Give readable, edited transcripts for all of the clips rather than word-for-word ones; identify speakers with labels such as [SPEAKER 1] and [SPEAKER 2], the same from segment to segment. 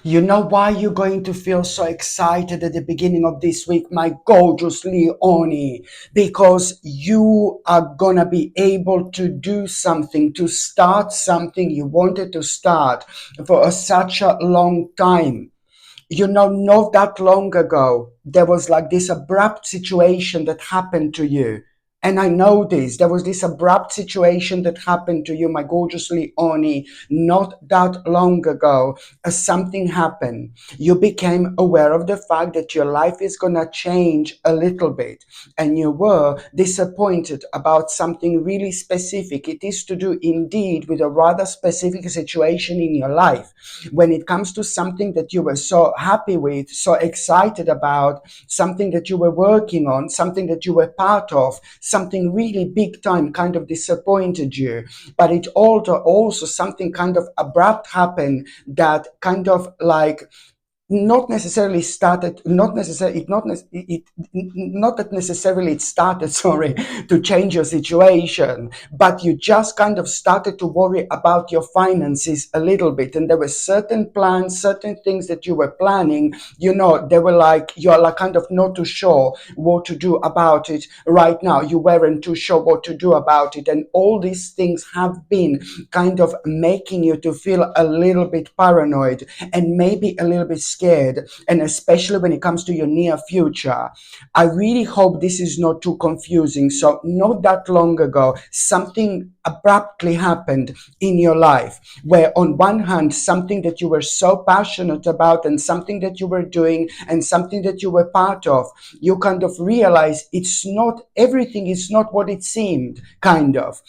[SPEAKER 1] You know why you're going to feel so excited at the beginning of this week, my gorgeous Leonie? Because you are gonna be able to do something, to start something you wanted to start for such a long time. You know, not that long ago, there was like this abrupt situation that happened to you. And I know this. There was this abrupt situation that happened to you, my gorgeous Leonie, not that long ago. Something happened. You became aware of the fact that your life is going to change a little bit. And you were disappointed about something really specific. It is to do indeed with a rather specific situation in your life. When it comes to something that you were so happy with, so excited about, something that you were working on, something that you were part of, something really big time kind of disappointed you. But it also something kind of abrupt happened that kind of like not necessarily started not necessarily it not it not that necessarily it started sorry to change your situation, but you just kind of started to worry about your finances a little bit, and there were certain plans, certain things that you were planning, you know, they were like you're like kind of not too sure what to do about it right now. You weren't too sure what to do about it, and all these things have been kind of making you to feel a little bit paranoid and maybe a little bit scared, and especially when it comes to your near future. I really hope this is not too confusing. So not that long ago, something abruptly happened in your life where on one hand, something that you were so passionate about and something that you were doing and something that you were part of, you kind of realize it's not everything is not what it seemed, kind of.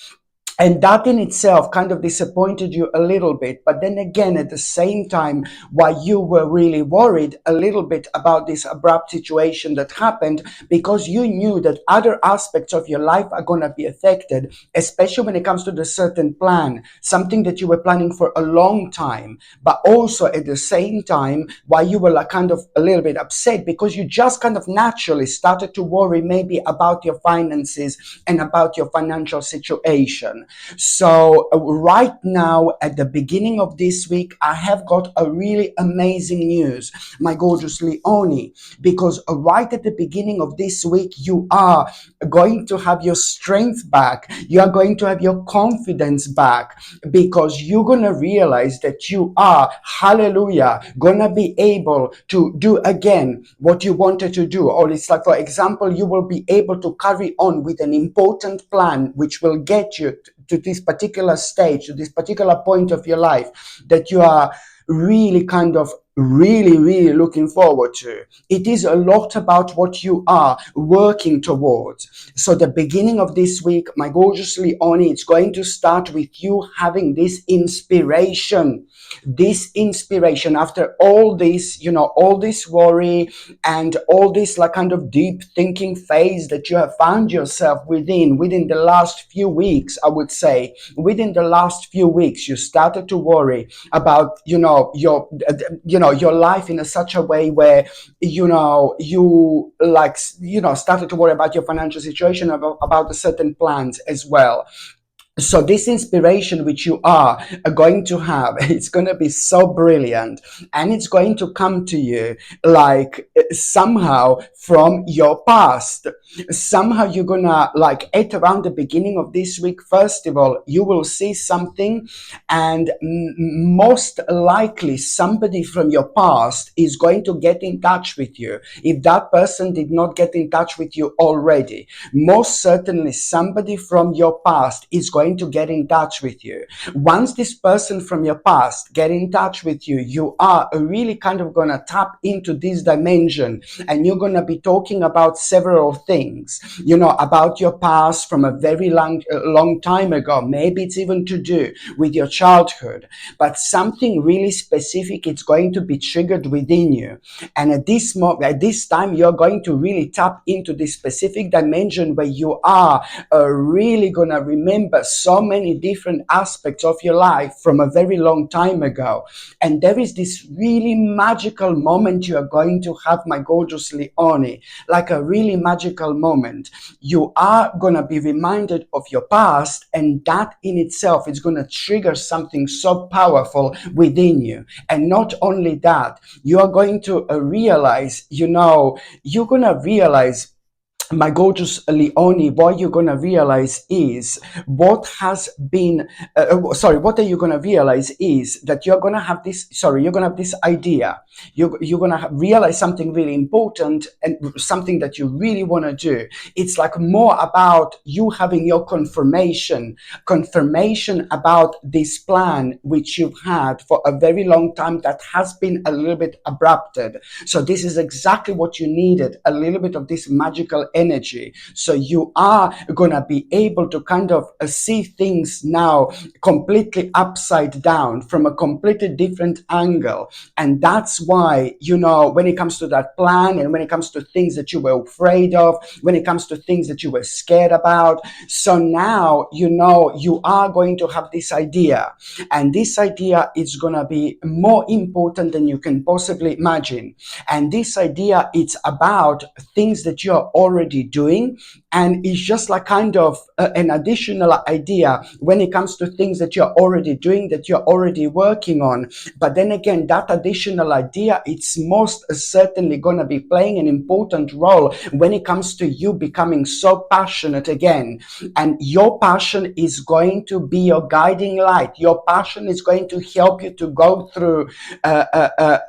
[SPEAKER 1] And that in itself kind of disappointed you a little bit. But then again, at the same time, while you were really worried a little bit about this abrupt situation that happened, because you knew that other aspects of your life are going to be affected, especially when it comes to the certain plan, something that you were planning for a long time. But also at the same time, while you were like kind of a little bit upset, because you just kind of naturally started to worry maybe about your finances and about your financial situation. So right now at the beginning of this week, I have got a really amazing news, my gorgeous Leonie, because right at the beginning of this week, you are going to have your strength back. You are going to have your confidence back, because you're going to realize that you are, hallelujah, going to be able to do again what you wanted to do. Or it's like, for example, you will be able to carry on with an important plan which will get you to this particular stage, to this particular point of your life that you are really kind of really looking forward to. It is a lot about what you are working towards. So the beginning of this week, my gorgeous Leonie, it's going to start with you having this inspiration after all this, you know, all this worry and all this like kind of deep thinking phase that you have found yourself within the last few weeks. I would say within the last few weeks, you started to worry about, your life in such a way where, you like, started to worry about your financial situation, about the certain plans as well. So this inspiration which you are going to have, it's going to be so brilliant, and it's going to come to you like somehow from your past. Somehow you're gonna like at around the beginning of this week, first of all, you will see something, and most likely somebody from your past is going to get in touch with you. If that person did not get in touch with you already, most certainly somebody from your past is going to get in touch with you. Once this person from your past get in touch with you, you are really kind of going to tap into this dimension, and you're going to be talking about several things, about your past from a very long time ago. Maybe it's even to do with your childhood, but something really specific, it's going to be triggered within you. And at this time, you're going to really tap into this specific dimension where you are really gonna remember so many different aspects of your life from a very long time ago. And there is this really magical moment you are going to have, my gorgeous Leonie, like a really magical moment. You are going to be reminded of your past, and that in itself is going to trigger something so powerful within you. And not only that, you are going to realize, you're going to realize, my gorgeous Leonie, what you're going to realize is what are you going to realize is that you're going to have this idea. You're going to realize something really important and something that you really want to do. It's like more about you having your confirmation about this plan, which you've had for a very long time, that has been a little bit abrupted. So this is exactly what you needed, a little bit of this magical energy. So you are going to be able to kind of see things now completely upside down, from a completely different angle. And that's why, when it comes to that plan, and when it comes to things that you were afraid of, when it comes to things that you were scared about, so now you are going to have this idea, and this idea is going to be more important than you can possibly imagine. And this idea, it's about things that you're already doing, and it's just like kind of an additional idea when it comes to things that you're already doing, that you're already working on. But then again, that additional idea, it's most certainly going to be playing an important role when it comes to you becoming so passionate again. And your passion is going to be your guiding light. Your passion is going to help you to go through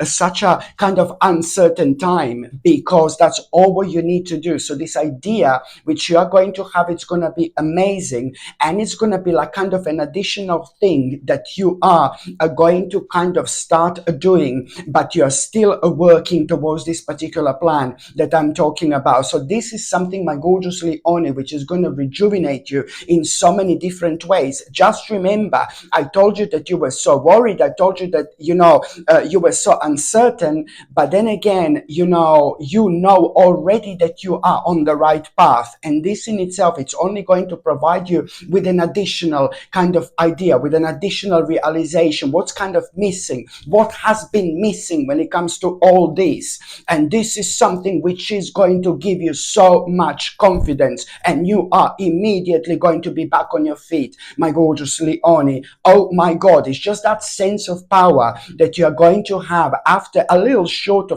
[SPEAKER 1] such a kind of uncertain time, because that's all what you need to do. So this idea which you are going to have, it's going to be amazing, and it's going to be like kind of an additional thing that you are going to kind of start doing, but you're still working towards this particular plan that I'm talking about. So this is something, my gorgeous Leonie, which is going to rejuvenate you in so many different ways. Just remember, I told you that you were so worried. I told you that, you were so uncertain, but then again, you know already that you are on the right path. And this in itself, it's only going to provide you with an additional kind of idea, with an additional realization. What's kind of missing? What has been missing when it comes to all this? And this is something which is going to give you so much confidence, and you are immediately going to be back on your feet, my gorgeous Leonie. Oh my God, it's just that sense of power that you are going to have after a little short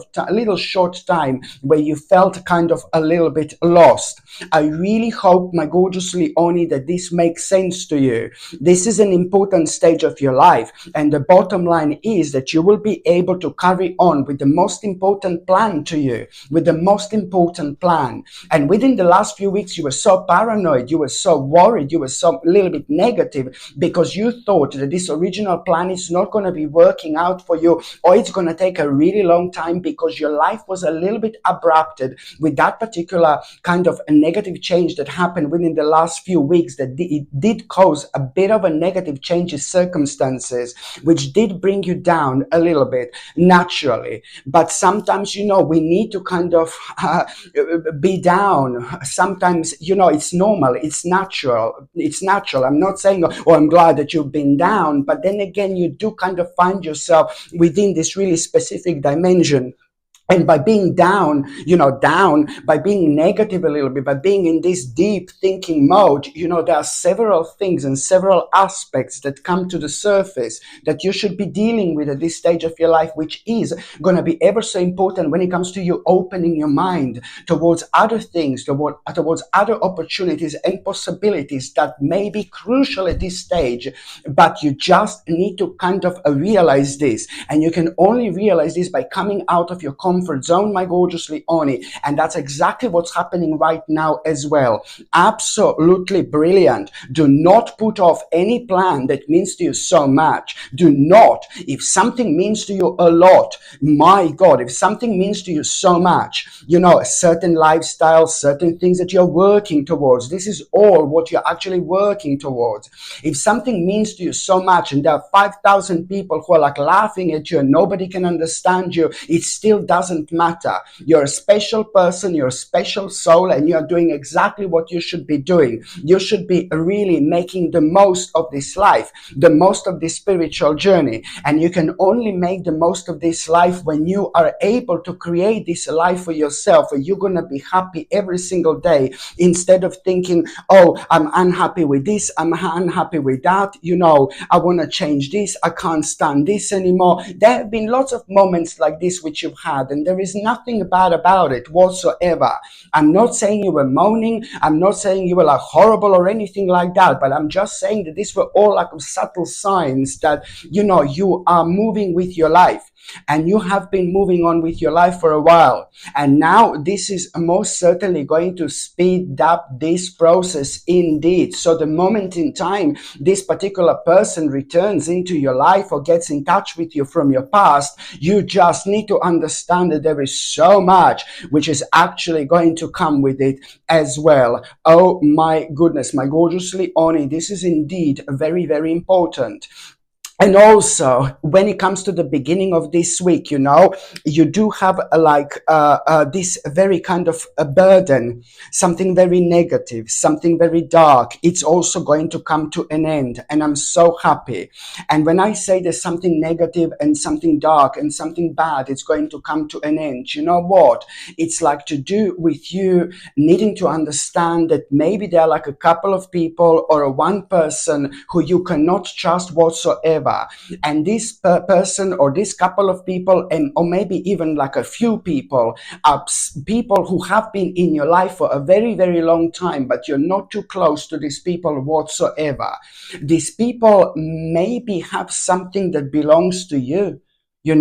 [SPEAKER 1] time where you felt kind of a little bit lost. I really hope, my gorgeous Leonie, that this makes sense to you. This is an important stage of your life, and the bottom line is that you will be able to carry on with the most important plan to you, with the most important plan. And within the last few weeks, you were so paranoid, you were so worried, you were so a little bit negative, because you thought that this original plan is not going to be working out for you, or it's going to take a really long time, because your life was a little bit abrupted with that particular kind of a negative change that happened within the last few weeks, that it did cause a bit of a negative change in circumstances, which did bring you down a little bit naturally. But sometimes, we need to kind of be down. Sometimes, it's normal, it's natural. I'm not saying, oh, I'm glad that you've been down, but then again, you do kind of find yourself within this really specific dimension. And by being down, by being negative a little bit, by being in this deep thinking mode, there are several things and several aspects that come to the surface that you should be dealing with at this stage of your life, which is going to be ever so important when it comes to you opening your mind towards other things, towards other opportunities and possibilities that may be crucial at this stage. But you just need to kind of realize this. And you can only realize this by coming out of your comfort zone, my gorgeous Leonie. And that's exactly what's happening right now as well. Absolutely brilliant. Do not put off any plan that means to you so much. Do not. If something means to you a lot, my God, if something means to you so much, a certain lifestyle, certain things that you're working towards, this is all what you're actually working towards. If something means to you so much, and there are 5,000 people who are like laughing at you and nobody can understand you, it still doesn't doesn't matter. You're a special person, you're a special soul, and you're doing exactly what you should be doing. You should be really making the most of this life, the most of this spiritual journey. And you can only make the most of this life when you are able to create this life for yourself, where you're going to be happy every single day, instead of thinking, oh, I'm unhappy with this, I'm unhappy with that, I want to change this, I can't stand this anymore. There have been lots of moments like this which you've had, and there is nothing bad about it whatsoever. I'm not saying you were moaning, I'm not saying you were like horrible or anything like that, but I'm just saying that these were all like subtle signs that you are moving with your life, and you have been moving on with your life for a while. And now this is most certainly going to speed up this process indeed. So the moment in time this particular person returns into your life or gets in touch with you from your past, you just need to understand that there is so much which is actually going to come with it as well. Oh my goodness, my gorgeous Leonie, this is indeed very, very important. And also, when it comes to the beginning of this week, you do have this very kind of a burden, something very negative, something very dark. It's also going to come to an end. And I'm so happy. And when I say there's something negative and something dark and something bad, it's going to come to an end. You know what? It's like to do with you needing to understand that maybe there are like a couple of people or a one person who you cannot trust whatsoever. And this person or this couple of people, or maybe even like a few people, are people who have been in your life for a very, very long time, but you're not too close to these people whatsoever. These people maybe have something that belongs to you. You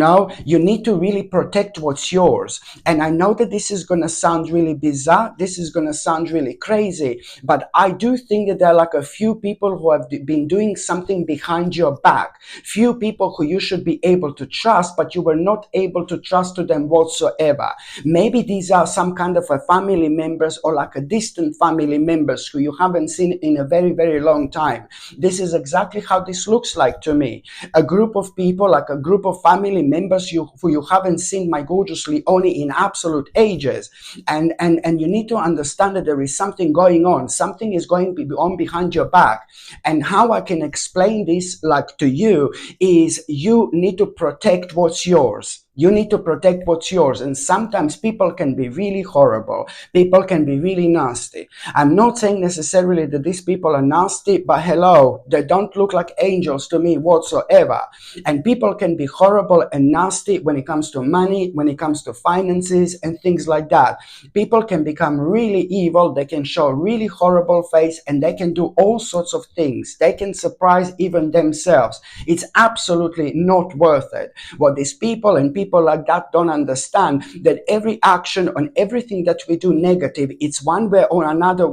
[SPEAKER 1] need to really protect what's yours. And I know that this is going to sound really bizarre. This is going to sound really crazy. But I do think that there are like a few people who have been doing something behind your back. Few people who you should be able to trust, but you were not able to trust to them whatsoever. Maybe these are some kind of a family members or like a distant family members who you haven't seen in a very, very long time. This is exactly how this looks like to me. A group of people, like a group of family members who you haven't seen, my gorgeous Leonie, in absolute ages. And you need to understand that there is something going on. Something is going on behind your back. And how I can explain this like to you is you need to protect what's yours. You need to protect what's yours. And sometimes people can be really horrible. People can be really nasty. I'm not saying necessarily that these people are nasty, but hello, they don't look like angels to me whatsoever. And people can be horrible and nasty when it comes to money, when it comes to finances and things like that. People can become really evil. They can show a really horrible face, and they can do all sorts of things. They can surprise even themselves. It's absolutely not worth it. What these people and people like that don't understand, that every action on everything that we do negative, it's one way or another,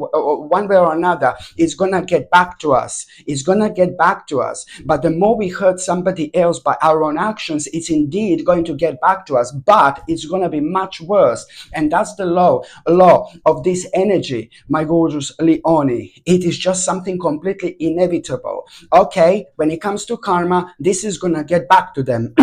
[SPEAKER 1] it's gonna get back to us. It's gonna get back to us. But the more we hurt somebody else by our own actions, it's indeed going to get back to us, but it's gonna be much worse. And that's the law of this energy, my gorgeous Leonie. It is just something completely inevitable. Okay, when it comes to karma, this is gonna get back to them.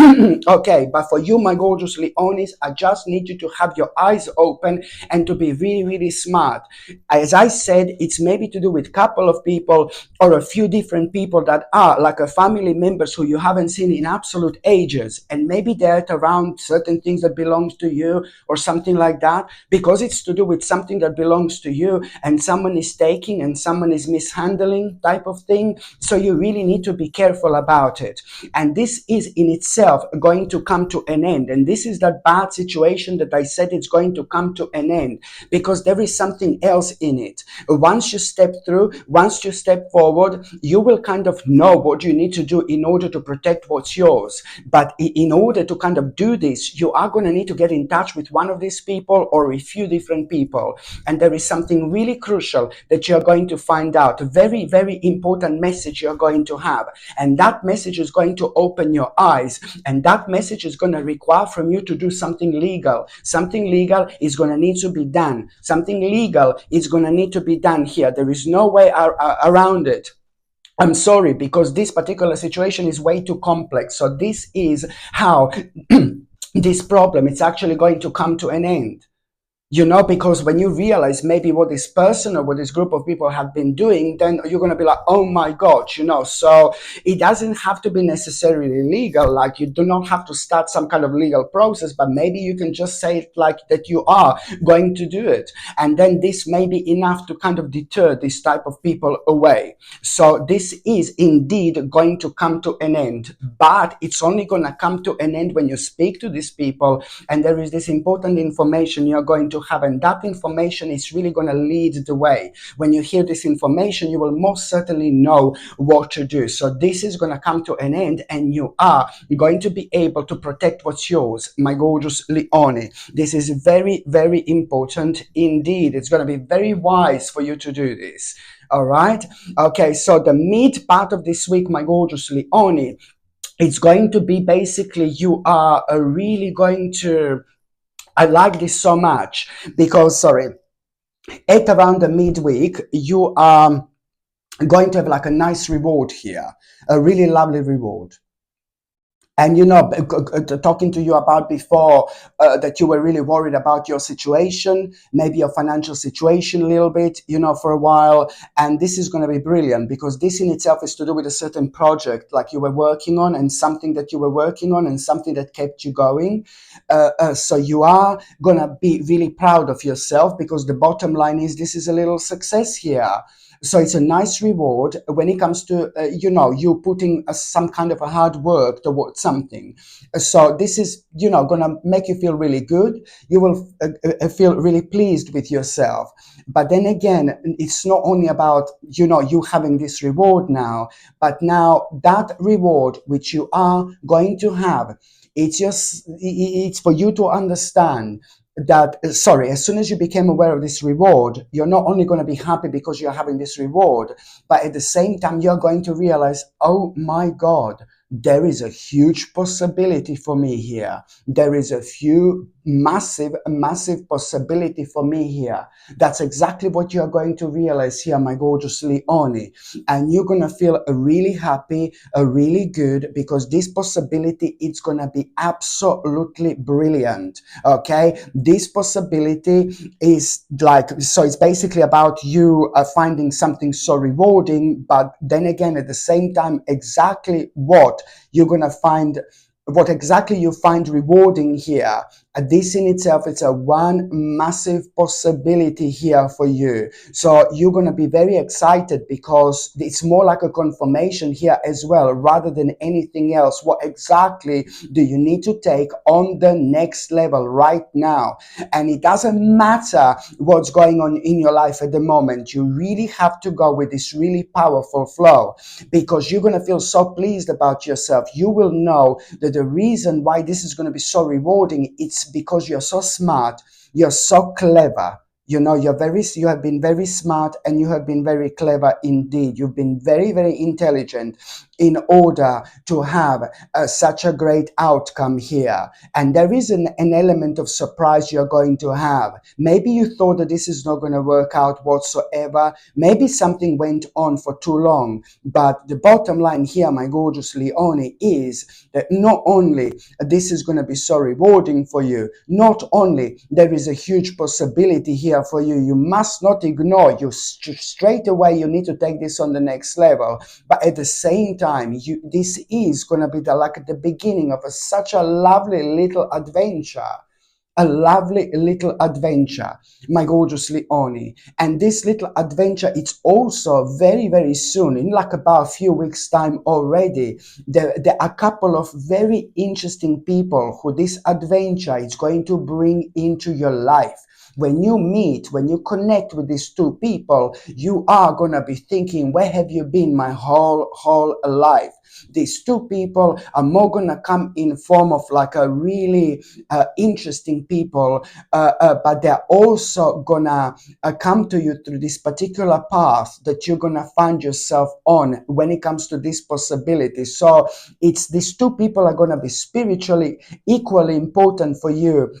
[SPEAKER 1] Okay, but for you, my gorgeous Leonis, I just need you to have your eyes open and to be really, really smart. As I said, it's maybe to do with a couple of people or a few different people that are like a family members who you haven't seen in absolute ages, and maybe they're around certain things that belongs to you or something like that, because it's to do with something that belongs to you and someone is taking and someone is mishandling type of thing. So you really need to be careful about it. And this is in itself going to come to an end. And this is that bad situation that I said it's going to come to an end, because there is something else in it. Once you step through, once you step forward, you will kind of know what you need to do in order to protect what's yours. But in order to kind of do this, you are going to need to get in touch with one of these people or a few different people. And there is something really crucial that you're going to find out. A very, very important message you're going to have. And that message is going to open your eyes. And that message is going to require from you to do something legal. Something legal is going to need to be done. Something legal is going to need to be done here. There is no way around it. I'm sorry, because this particular situation is way too complex. So this is how this problem, it's actually going to come to an end. Because when you realize maybe what this person or what this group of people have been doing, then you're going to be like, oh my God, so it doesn't have to be necessarily legal. Like, you do not have to start some kind of legal process, but maybe you can just say it like that you are going to do it. And then this may be enough to kind of deter this type of people away. So this is indeed going to come to an end, but it's only going to come to an end when you speak to these people, and there is this important information you're going to have, and that information is really going to lead the way. When you hear this information, you will most certainly know what to do. So this is going to come to an end, and you are going to be able to protect what's yours, my gorgeous Leone. This is very, very important indeed. It's going to be very wise for you to do this. All right. Okay. So the mid part of this week, my gorgeous Leone, it's going to be basically you are really going to, I like this so much because, sorry, at around the midweek, you are going to have like a nice reward here, a really lovely reward. And talking to you about before, that you were really worried about your situation, maybe your financial situation a little bit, for a while. And this is going to be brilliant because this in itself is to do with a certain project like you were working on, and something that you were working on, and something that kept you going. So you are going to be really proud of yourself, because the bottom line is this is a little success here. So it's a nice reward when it comes to, you putting some kind of a hard work towards something. So this is, going to make you feel really good. You will feel really pleased with yourself. But then again, it's not only about, you having this reward now, but now that reward which you are going to have, it's for you to understand that, sorry, as soon as you became aware of this reward, you're not only going to be happy because you're having this reward, but at the same time you're going to realize, oh my God, there is a huge possibility for me here. There is a massive possibility for me here. That's exactly what you're going to realize here, my gorgeous Leone. And you're going to feel really happy, really good, because this possibility, it's going to be absolutely brilliant. Okay, this possibility is like, so it's basically about you finding something so rewarding, but then again, at the same time, exactly what you're going to find, what exactly you find rewarding here. This in itself, it's a one massive possibility here for you. So you're going to be very excited because it's more like a confirmation here as well, rather than anything else. What exactly do you need to take on the next level right now? And it doesn't matter what's going on in your life at the moment. You really have to go with this really powerful flow, because you're going to feel so pleased about yourself. You will know that the reason why this is going to be so rewarding, it's because you're so smart, you're so clever. You have been very smart, and you have been very clever indeed. You've been very, very intelligent in order to have such a great outcome here. And there is an element of surprise you're going to have. Maybe you thought that this is not going to work out whatsoever. Maybe something went on for too long. But the bottom line here, my gorgeous Leone, is that not only this is going to be so rewarding for you, not only there is a huge possibility here for you, you must not ignore, straight away you need to take this on the next level. But at the same time, this is going to be like the beginning of such a lovely little adventure. A lovely little adventure, my gorgeous Leone. And this little adventure, it's also very, very soon, in like about a few weeks' time already. There are a couple of very interesting people who this adventure is going to bring into your life. When you meet, when you connect with these two people, you are going to be thinking, where have you been my whole life? These two people are more going to come in form of like a really interesting people, but they're also going to come to you through this particular path that you're going to find yourself on when it comes to this possibility. So it's these two people are going to be spiritually equally important for you.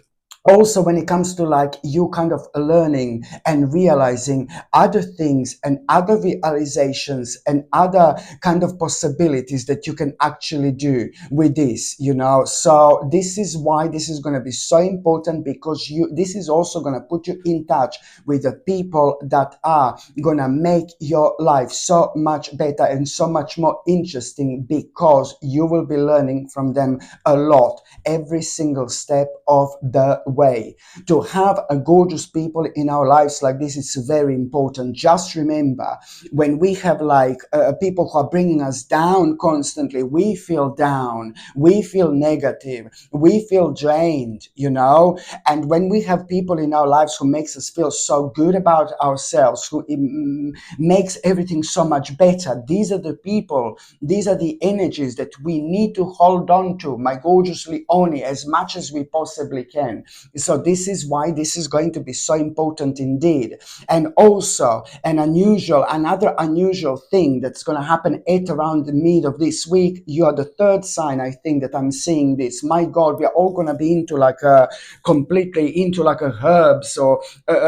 [SPEAKER 1] Also, when it comes to like you kind of learning and realizing other things and other realizations and other kind of possibilities that you can actually do with this, so this is why this is going to be so important, because this is also going to put you in touch with the people that are going to make your life so much better and so much more interesting, because you will be learning from them a lot every single step of the way. To have a gorgeous people in our lives like this is very important. Just remember, when we have like people who are bringing us down constantly, we feel down, we feel negative, we feel drained, and when we have people in our lives who makes us feel so good about ourselves, who makes everything so much better, these are the people, these are the energies that we need to hold on to, my gorgeous Leonie, as much as we possibly can. So this is why this is going to be so important indeed. And also another unusual thing that's going to happen at around the mid of this week. You are the third sign, I think, that I'm seeing this. My God, we are all going to be into like a completely into like a herbs or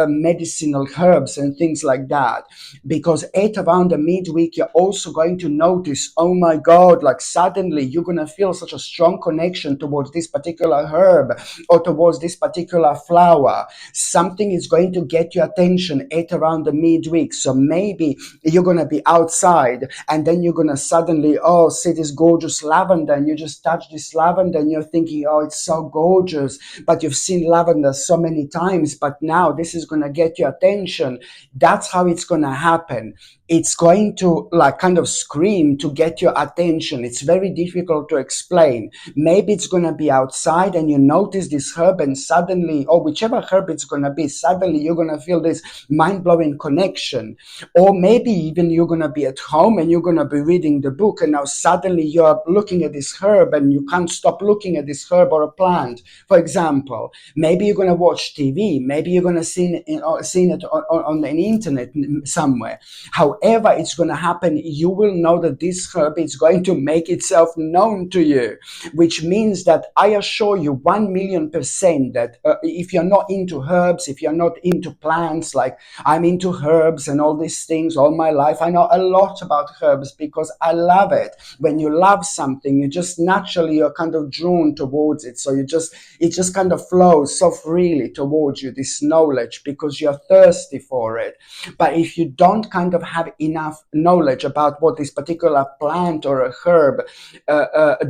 [SPEAKER 1] medicinal herbs and things like that, because at around the midweek you're also going to notice, oh my God, like suddenly you're going to feel such a strong connection towards this particular herb or towards this particular flower. Something is going to get your attention at around the midweek. So maybe you're going to be outside and then you're going to suddenly, oh, see this gorgeous lavender, and you just touch this lavender and you're thinking, oh, it's so gorgeous, but you've seen lavender so many times, but now this is going to get your attention. That's how it's going to happen. It's going to like kind of scream to get your attention. It's very difficult to explain. Maybe it's going to be outside and you notice this herb, and suddenly, or whichever herb it's going to be, suddenly you're going to feel this mind-blowing connection. Or maybe even you're going to be at home and you're going to be reading the book, and now suddenly you're looking at this herb and you can't stop looking at this herb or a plant, for example. Maybe you're going to watch TV. Maybe you're going to see it on the internet somewhere. However it's going to happen, you will know that this herb is going to make itself known to you, which means that I assure you 1,000,000% that if you're not into herbs, if you're not into plants, like I'm into herbs and all these things all my life, I know a lot about herbs because I love it. When you love something, you just naturally you're kind of drawn towards it. So it just kind of flows so freely towards you, this knowledge, because you're thirsty for it. But if you don't kind of have enough knowledge about what this particular plant or a herb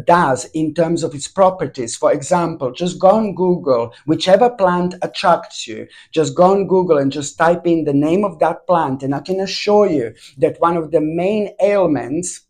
[SPEAKER 1] does in terms of its properties, for example, just go on Google, whichever plant attracts you, just go on Google and just type in the name of that plant, and I can assure you that one of the main ailments,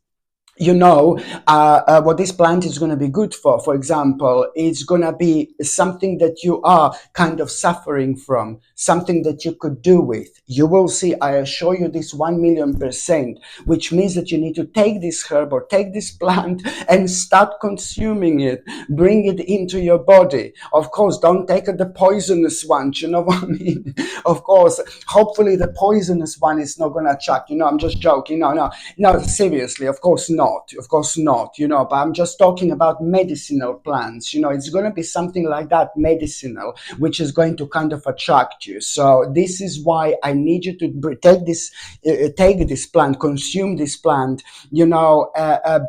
[SPEAKER 1] what this plant is going to be good for example, it's going to be something that you are kind of suffering from, something that you could do with. You will see, I assure you this 1,000,000%, which means that you need to take this herb or take this plant and start consuming it, bring it into your body. Of course, don't take the poisonous one, you know what I mean? Of course, hopefully the poisonous one is not going to attract, I'm just joking. No, seriously, of course not. Of course not, but I'm just talking about medicinal plants. It's going to be something like that, medicinal, which is going to kind of attract you. So this is why I need you to take this plant, consume this plant,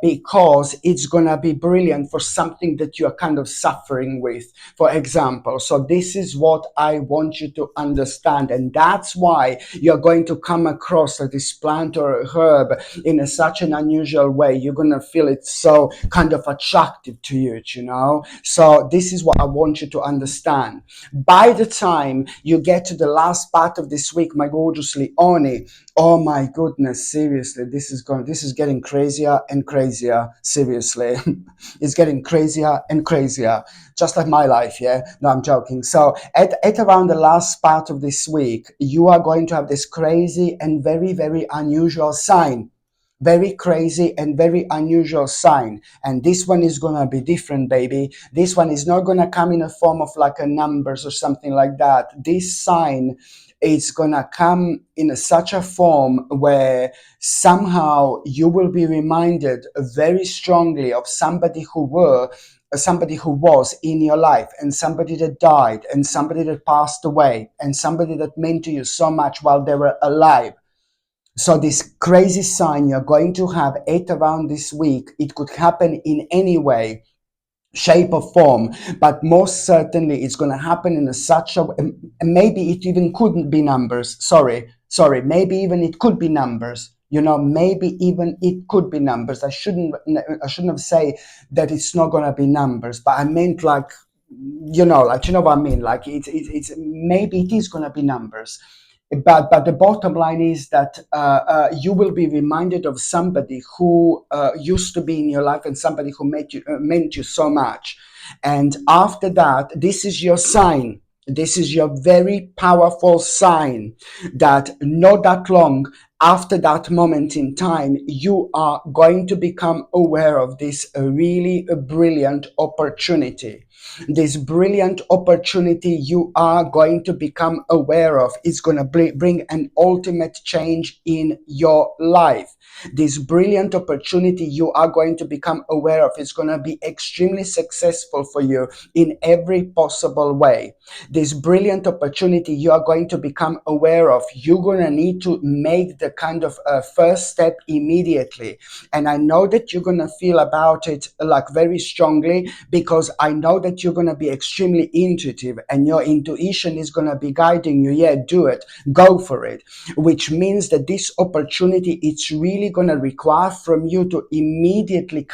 [SPEAKER 1] because it's going to be brilliant for something that you're kind of suffering with, for example. So this is what I want you to understand. And that's why you're going to come across this plant or herb in such an unusual way. You're going to feel it so kind of attractive to you, So this is what I want you to understand. By the time you get to the last part of this week, my gorgeous Leonie, oh my goodness, seriously, this is getting crazier and crazier. Seriously, it's getting crazier and crazier, just like my life. Yeah, no, I'm joking. So at around the last part of this week, you are going to have this crazy and very, very unusual sign. Very crazy and very unusual sign. And this one is going to be different, baby. This one is not going to come in a form of like a numbers or something like that. This sign is going to come in such a form where somehow you will be reminded very strongly of somebody who were somebody who was in your life, and somebody that died, and somebody that passed away, and somebody that meant to you so much while they were alive. So this crazy sign you're going to have at around this week, it could happen in any way, shape or form, but most certainly it's going to happen in a such a, maybe it even couldn't be numbers, maybe even it could be numbers, maybe even it could be numbers. I shouldn't have say that it's not going to be numbers, but I meant like, what I mean, like it's maybe it is going to be numbers. But the bottom line is that you will be reminded of somebody who used to be in your life, and somebody who meant you so much. And after that, this is your sign. This is your very powerful sign that not that long after that moment in time, you are going to become aware of this really brilliant opportunity. This brilliant opportunity you are going to become aware of is going to bring an ultimate change in your life. This brilliant opportunity you are going to become aware of is going to be extremely successful for you in every possible way. This brilliant opportunity you are going to become aware of, you're going to need to make the kind of first step immediately. And I know that you're going to feel about it like very strongly, because I know that you're going to be extremely intuitive, and your intuition is going to be guiding you. Yeah, do it, go for it. Which means that this opportunity, it's really going to require from you to immediately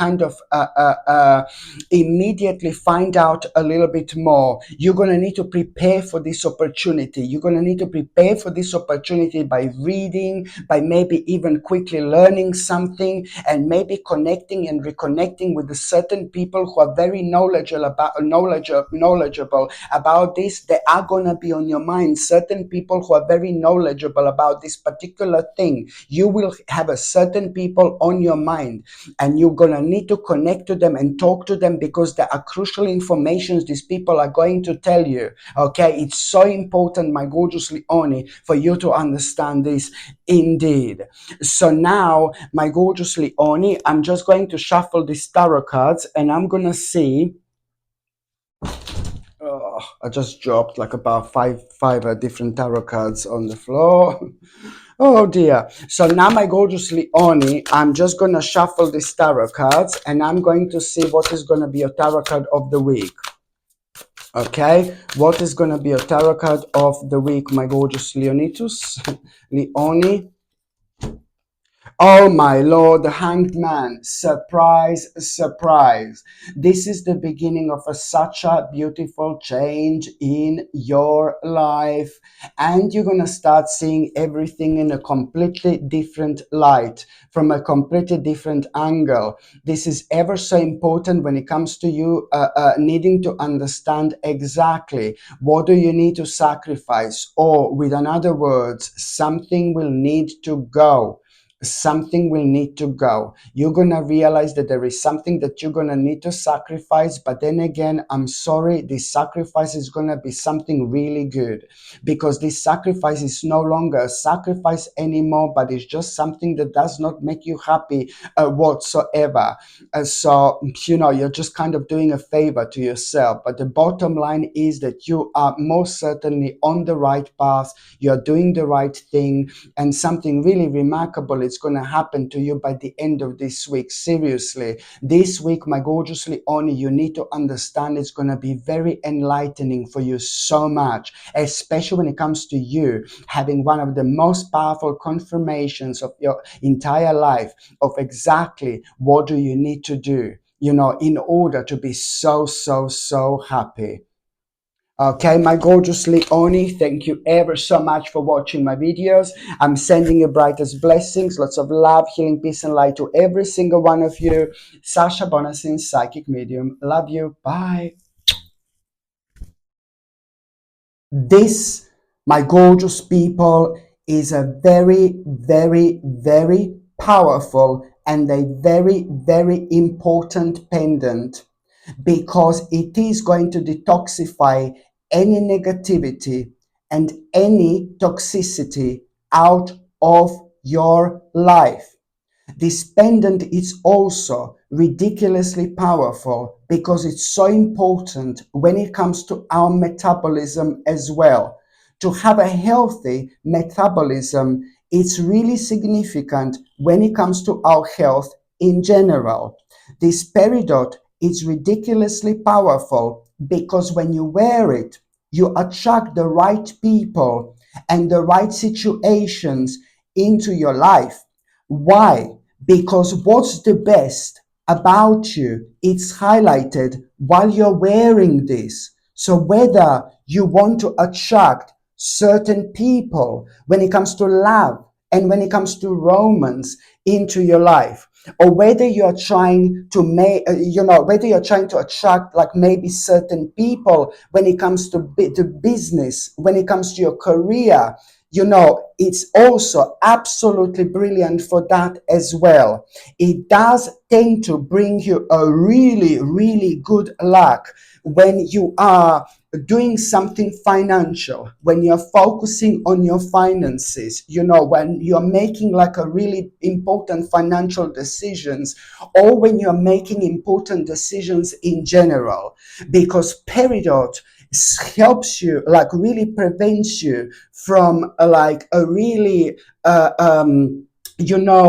[SPEAKER 1] immediately find out a little bit more. You're going to need to prepare for this opportunity. You're going to need to prepare for this opportunity by reading, by maybe even quickly learning something, and maybe connecting and reconnecting with the certain people who are very knowledgeable about this. They are going to be on your mind. Certain people who are very knowledgeable about this particular thing. You will have a certain people on your mind, and you're going to need to connect to them and talk to them, because there are crucial informations these people are going to tell you. Okay, it's so important, my gorgeous Leonie, for you to understand this indeed. So now, my gorgeous Leonie, I'm just going to shuffle these tarot cards, and I'm going to see. Oh, I just dropped like about five different tarot cards on the floor. Oh dear. So now, my gorgeous Leonie, I'm just going to shuffle these tarot cards, and I'm going to see what is going to be a tarot card of the week. Okay, what is going to be a tarot card of the week, my gorgeous Leonidas? Leonie. Oh my Lord, the Hanged Man. Surprise, surprise. This is the beginning of such a beautiful change in your life. And you're going to start seeing everything in a completely different light, from a completely different angle. This is ever so important when it comes to you needing to understand exactly what do you need to sacrifice, or with another words, something will need to go. Something will need to go. You're going to realize that there is something that you're going to need to sacrifice, but then again, I'm sorry, this sacrifice is going to be something really good, because this sacrifice is no longer a sacrifice anymore, but it's just something that does not make you happy whatsoever. So, you're just kind of doing a favor to yourself. But the bottom line is that you are most certainly on the right path. You're doing the right thing, and something really remarkable is going to happen to you by the end of this week. Seriously, this week, my gorgeous Leonie, you need to understand it's going to be very enlightening for you so much, especially when it comes to you having one of the most powerful confirmations of your entire life, of exactly what do you need to do, in order to be so, so, so happy. Okay, my gorgeous Leonie, thank you ever so much for watching my videos. I'm sending you brightest blessings, lots of love, healing, peace, and light to every single one of you. Sasha Bonasin, Psychic Medium. Love you. Bye. This, my gorgeous people, is a very, very, very powerful and a very, very important pendant, because it is going to detoxify any negativity and any toxicity out of your life. This pendant is also ridiculously powerful because it's so important when it comes to our metabolism as well. To have a healthy metabolism, it's really significant when it comes to our health in general. This peridot is ridiculously powerful because when you wear it, you attract the right people and the right situations into your life. Why? Because what's the best about you, it's highlighted while you're wearing this. So whether you want to attract certain people when it comes to love and when it comes to romance into your life, or whether you're trying to make, whether you're trying to attract like maybe certain people when it comes to business, when it comes to your career, it's also absolutely brilliant for that as well. It does tend to bring you a really, really good luck when you are doing something financial, when you're focusing on your finances, when you're making like a really important financial decisions, or when you're making important decisions in general, because peridot helps you, like really prevents you from like a really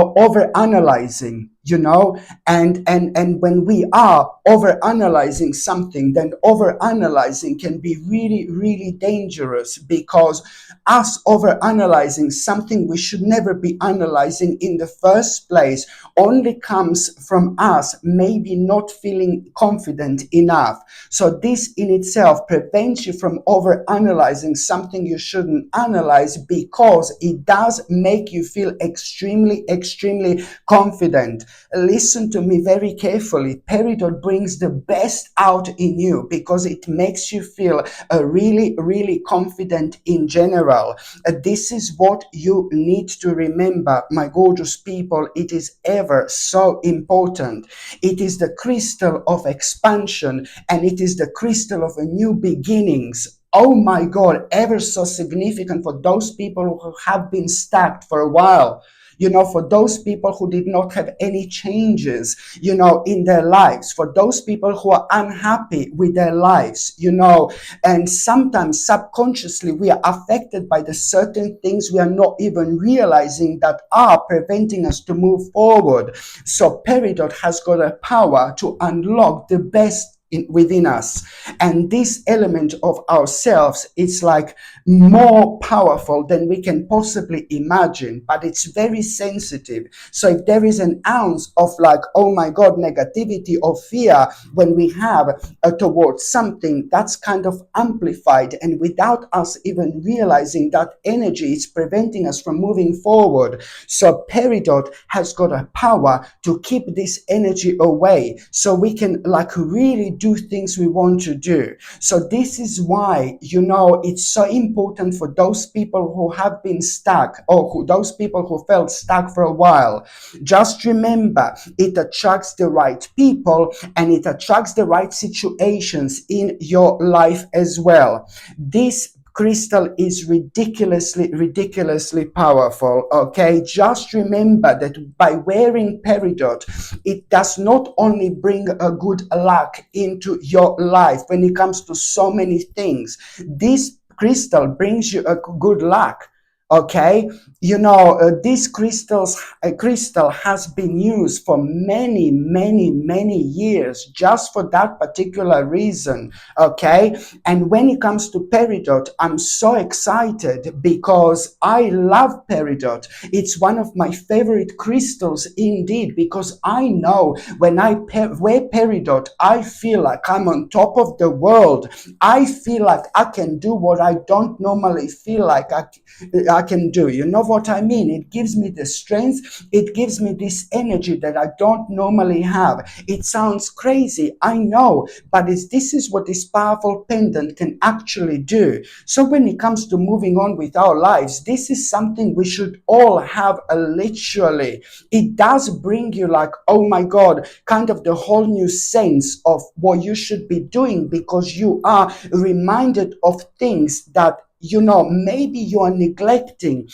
[SPEAKER 1] over analyzing, and when we are over analyzing something, then over analyzing can be really, really dangerous, because us over analyzing something we should never be analyzing in the first place only comes from us maybe not feeling confident enough. So this in itself prevents you from over analyzing something you shouldn't analyze, because it does make you feel extremely, extremely confident. Listen to me very carefully. Peridot brings the best out in you because it makes you feel really, really confident in general. This is what you need to remember, my gorgeous people. It is ever so important. It is the crystal of expansion, and it is the crystal of a new beginnings. Oh my God, ever so significant for those people who have been stuck for a while. For those people who did not have any changes, in their lives, for those people who are unhappy with their lives, and sometimes subconsciously we are affected by the certain things we are not even realizing that are preventing us to move forward. So Peridot has got a power to unlock the best within us, and this element of ourselves, it's like more powerful than we can possibly imagine, but it's very sensitive. So if there is an ounce of like, oh my God, negativity or fear when we have towards something, that's kind of amplified, and without us even realizing, that energy is preventing us from moving forward. So Peridot has got a power to keep this energy away, so we can like really do things we want to do. So this is why, it's so important for those people who have been stuck, or those people who felt stuck for a while. Just remember, it attracts the right people and it attracts the right situations in your life as well. This crystal is ridiculously, ridiculously powerful. Okay, just remember that by wearing peridot, it does not only bring a good luck into your life when it comes to so many things. This crystal brings you a good luck. Okay, this crystal has been used for many, many, many years just for that particular reason. Okay, and when it comes to peridot, I'm so excited because I love peridot. It's one of my favorite crystals indeed, because I know when I wear peridot, I feel like I'm on top of the world. I feel like I can do what I don't normally feel like I can do. You know what I mean? It gives me the strength. It gives me this energy that I don't normally have. It sounds crazy, I know, but this is what this powerful pendant can actually do. So when it comes to moving on with our lives, this is something we should all have literally. It does bring you like, oh my God, kind of the whole new sense of what you should be doing, because you are reminded of things that maybe you are neglecting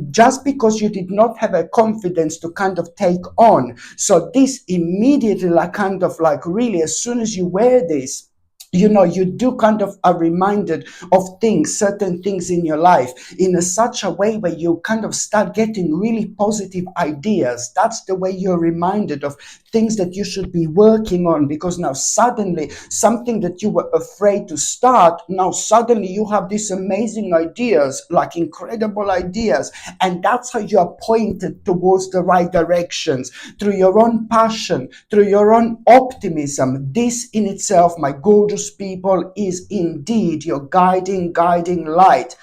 [SPEAKER 1] just because you did not have a confidence to kind of take on. So this immediately, like, kind of like, really, as soon as you wear this, you do kind of are reminded of things, certain things in your life, in such a way where you kind of start getting really positive ideas. That's the way you're reminded of things that you should be working on, because now suddenly something that you were afraid to start, now suddenly you have these amazing ideas, like incredible ideas, and that's how you are pointed towards the right directions, through your own passion, through your own optimism. This in itself, my gorgeous people, is indeed your guiding light.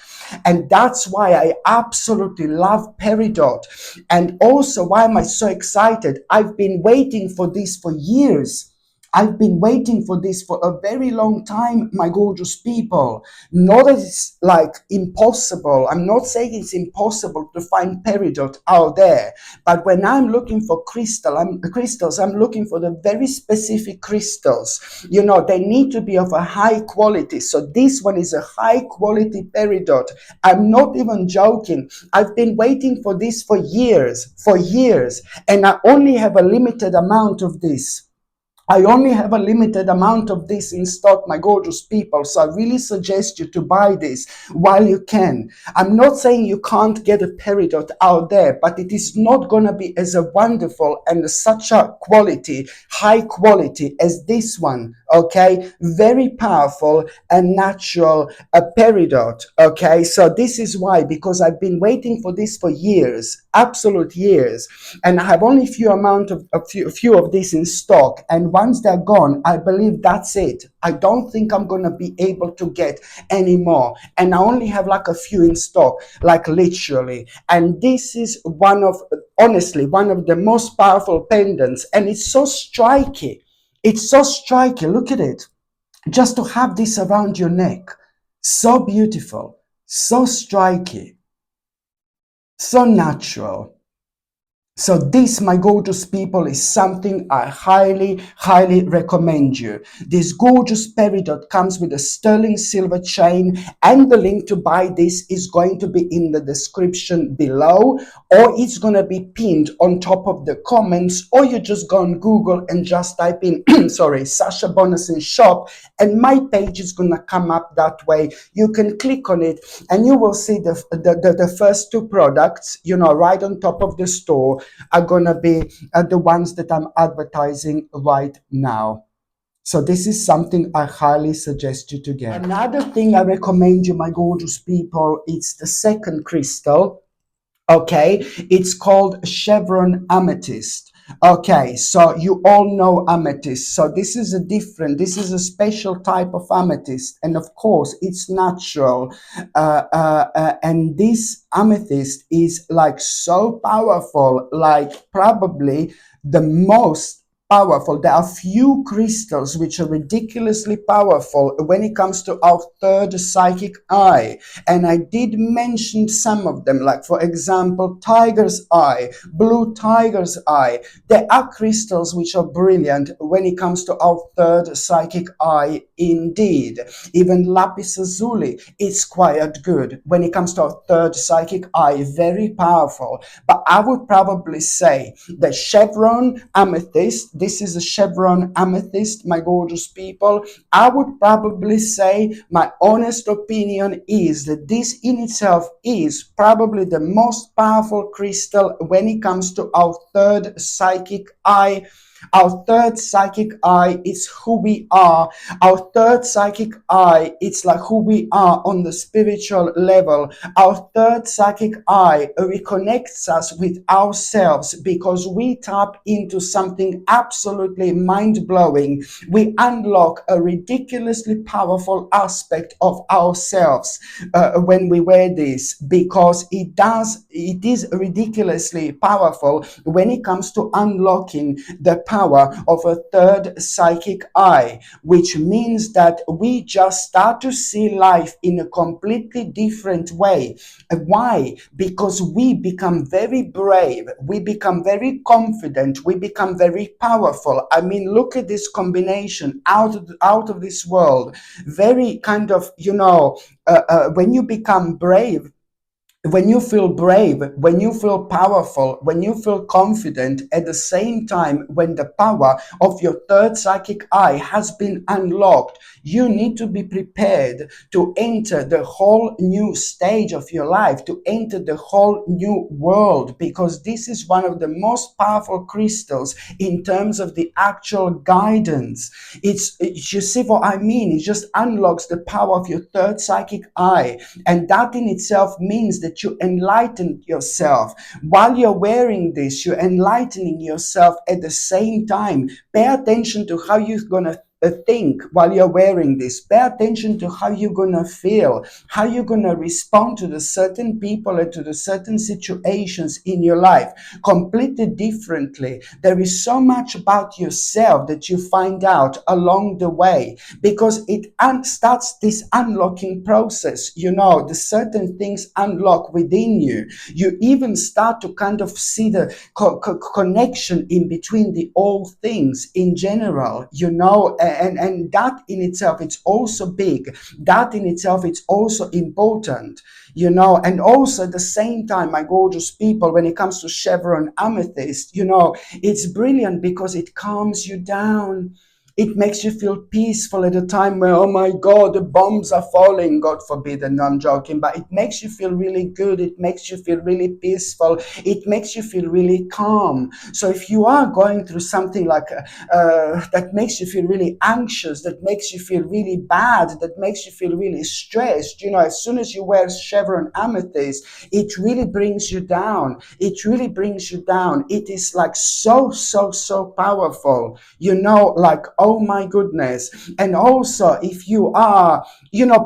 [SPEAKER 1] And that's why I absolutely love Peridot. And also, why am I so excited? I've been waiting for this for years. I've been waiting for this for a very long time, my gorgeous people. Not that it's like impossible. I'm not saying it's impossible to find Peridot out there. But when I'm looking for crystals, I'm looking for the very specific crystals. They need to be of a high quality. So this one is a high quality Peridot. I'm not even joking. I've been waiting for this for years, and I only have a limited amount of this. I only have a limited amount of this in stock, my gorgeous people. So I really suggest you to buy this while you can. I'm not saying you can't get a Peridot out there, but it is not going to be as a wonderful and such a quality, high quality as this one. Okay, very powerful and natural, a Peridot. Okay, so this is why, because I've been waiting for this for years, absolute years, and I have only a few of these in stock. And once they're gone, I believe that's it. I don't think I'm gonna be able to get any more. And I only have like a few in stock, like literally. And this is honestly, one of the most powerful pendants, and it's so striking. It's so striking. Look at it. Just to have this around your neck. So beautiful, so striking, so natural. So this, my gorgeous people, is something I highly recommend you. This gorgeous Peridot comes with a sterling silver chain, and the link to buy this is going to be in the description below, or it's going to be pinned on top of the comments, or you just go on Google and just type in, sorry, Sasha Bonasin shop, and my page is going to come up that way. You can click on it and you will see the first two products, right on top of the store, are gonna be the ones that I'm advertising right now. So this is something I highly suggest you to get. Another thing I recommend you, my gorgeous people, it's the second crystal. Okay, it's called Chevron amethyst. Okay, so you all know amethyst. So this is a special type of amethyst, and of course it's natural. And this amethyst is like so powerful, like probably the most powerful. There are few crystals which are ridiculously powerful when it comes to our third psychic eye. And I did mention some of them, like for example, tiger's eye, blue tiger's eye. There are crystals which are brilliant when it comes to our third psychic eye indeed. Even lapis lazuli is quite good when it comes to our third psychic eye, very powerful. But I would probably say the Chevron amethyst, this is a Chevron amethyst, my gorgeous people. I would probably say, my honest opinion is that this in itself is probably the most powerful crystal when it comes to our third psychic eye. Our third psychic eye is who we are. Our third psychic eye, it's like who we are on the spiritual level. Our third psychic eye reconnects us with ourselves, because we tap into something absolutely mind-blowing. We unlock a ridiculously powerful aspect of ourselves when we wear this, because it is ridiculously powerful when it comes to unlocking the power of a third psychic eye, which means that we just start to see life in a completely different way. Why? Because we become very brave, we become very confident, we become very powerful. I mean, look at this combination, out of this world. Very kind of, when you become brave, when you feel brave, when you feel powerful, when you feel confident, at the same time, when the power of your third psychic eye has been unlocked, you need to be prepared to enter the whole new stage of your life, to enter the whole new world, because this is one of the most powerful crystals in terms of the actual guidance. You see what I mean? It just unlocks the power of your third psychic eye, and that in itself means that you enlighten yourself. While you're wearing this, you're enlightening yourself at the same time. Pay attention to how you're going to think while you're wearing this. Pay attention to how you're going to feel, how you're going to respond to the certain people and to the certain situations in your life completely differently. There is so much about yourself that you find out along the way, because it starts this unlocking process. The certain things unlock within you. You even start to kind of see the connection in between the all things in general, and that in itself, it's also big. That in itself, it's also important, and also at the same time, my gorgeous people, when it comes to Chevron amethyst, it's brilliant because it calms you down. It makes you feel peaceful at a time where, oh my God, the bombs are falling, God forbid, and no, I'm joking, but it makes you feel really good. It makes you feel really peaceful. It makes you feel really calm. So if you are going through something like that makes you feel really anxious, that makes you feel really bad, that makes you feel really stressed, as soon as you wear Chevron amethyst, it really brings you down. It really brings you down. It is like so, so, so powerful, like, oh my goodness. And also, if you are,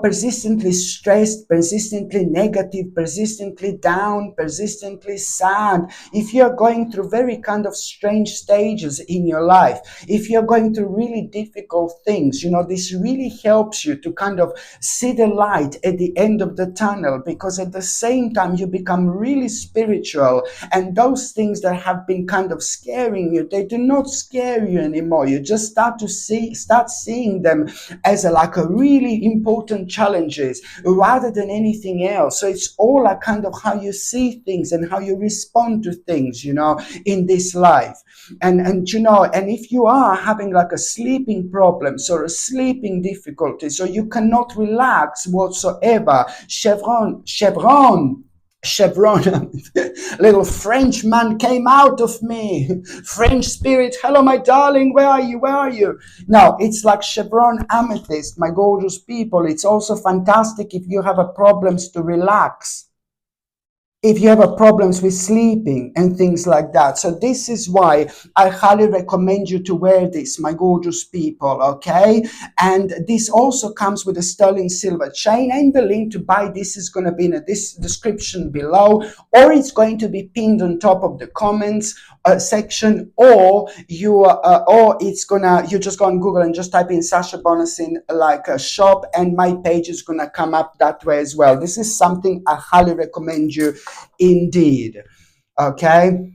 [SPEAKER 1] persistently stressed, persistently negative, persistently down, persistently sad, if you're going through very kind of strange stages in your life, if you're going through really difficult things, this really helps you to kind of see the light at the end of the tunnel, because at the same time you become really spiritual, and those things that have been kind of scaring you, they do not scare you anymore. You just start seeing them as like a really important challenges rather than anything else. So it's all a kind of how you see things and how you respond to things, in this life. And if you are having like a sleeping problems or a sleeping difficulty, so you cannot relax whatsoever, Chevron, little French man came out of me. French spirit, hello, my darling, where are you? Where are you? Now, it's like Chevron amethyst, my gorgeous people. It's also fantastic if you have a problems to relax, if you have a problems with sleeping and things like that. So this is why I highly recommend you to wear this, my gorgeous people, okay? And this also comes with a sterling silver chain, and the link to buy this is going to be in this description below, or it's going to be pinned on top of the comments section, or you just go on Google and just type in Sasha Bonasin like a shop, and my page is gonna come up that way as well. This is something I highly recommend you indeed. Okay.